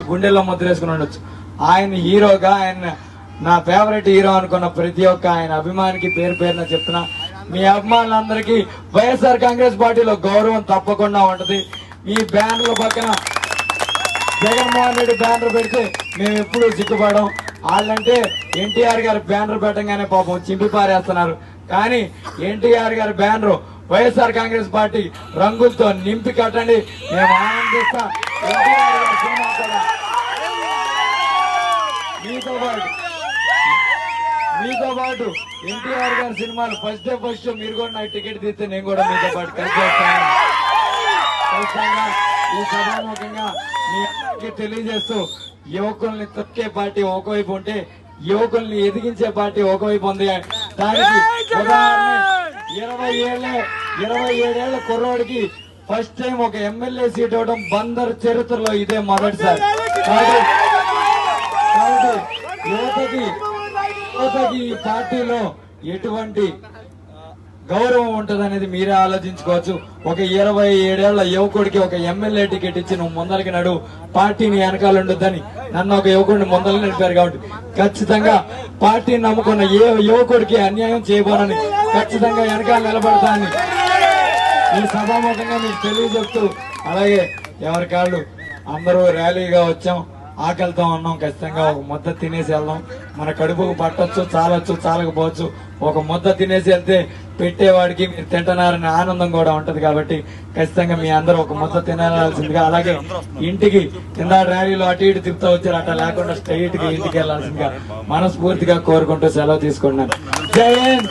గుండెల్లో ముద్రేసుకుని ఉండొచ్చు. ఆయన హీరోగా ఆయన నా ఫేవరెట్ హీరో అనుకున్న ప్రతి ఒక్క ఆయన అభిమానికి పేరు పేరున చెప్తున్నా, మీ అభిమానులందరికీ వైఎస్ఆర్ కాంగ్రెస్ పార్టీలో గౌరవం తప్పకుండా ఉంటది. ఈ బ్యానర్ల పక్కన జగన్మోహన్ రెడ్డి బ్యానర్ పెడితే మేము ఎప్పుడూ సిగ్గుపడం. వాళ్ళంటే ఎన్టీఆర్ గారి బ్యానర్ పెట్టగానే పాపం చింపి పారేస్తున్నారు. కానీ ఎన్టీఆర్ గారి బ్యానర్ వైఎస్ఆర్ కాంగ్రెస్ పార్టీ రంగులతో నింపి కట్టండి, మేము ఆనందిస్తా. ఎన్టీఆర్ గారి సినిమా కూడా మీతో పాటు ఎన్టీఆర్ గారి సినిమాలు ఫస్ట్ డే ఫస్ట్ మీరు కూడా నాకు టికెట్ తీస్తే నేను కూడా మీతో పాటు కలిసి వస్తాను. ఈ సభాముఖంగా మీ అందరికీ తెలియజేస్తూ, యువకుల్ని తొక్కే పార్టీ ఒకవైపు ఉంటే యువకుల్ని ఎదిగించే పార్టీ ఒకవైపు ఉంది. దానికి ఉదాహరణ 27 ఏళ్ల కుర్రోడికి ఫస్ట్ టైం ఒక ఎమ్మెల్యే సీట్ ఇవ్వడం బందర్ చరిత్రలో ఇదే మొదటిసారి. కాబట్టి యువతకి ఈ పార్టీలో ఎటువంటి గౌరవం ఉంటది అనేది మీరే ఆలోచించుకోవచ్చు. ఒక 27 ఏళ్ల యువకుడికి ఒక ఎమ్మెల్యే టికెట్ ఇచ్చి నువ్వు ముందరికి నడు, పార్టీని వెనకాల ఉండొద్దని నన్ను ఒక యువకుడిని ముందరికి నడిపారు. కాబట్టి ఖచ్చితంగా పార్టీని నమ్ముకున్న ఏ యువకుడికి అన్యాయం చేయబోనని ఖచ్చితంగా వెనకాల నిలబడతానని ఈ సభాముఖంగా మీకు తెలియజెప్తూ, అలాగే ఎవరి కాళ్ళు అందరూ ర్యాలీగా వచ్చాం, ఆకలితో ఉన్నాం, ఖచ్చితంగా ఒక ముద్ద తినేసి వెళ్దాం. మన కడుపుకు పట్టొచ్చు, చాలొచ్చు, చాలకపోవచ్చు. ఒక ముద్ద తినేసి వెళ్తే పెట్టేవాడికి మీరు తింటున్నారనే ఆనందం కూడా ఉంటది. కాబట్టి ఖచ్చితంగా మీ అందరూ ఒక ముద్ద తినాల్సిందిగా, అలాగే ఇంటికి కింద ర్యాలీలో అటు ఇటు తిప్పుతూ వచ్చారు, అట్లా లేకుండా స్ట్రైట్ గా ఇంటికి వెళ్లాల్సిందిగా మనస్ఫూర్తిగా కోరుకుంటూ సెలవు తీసుకున్నాను. జై హింద్.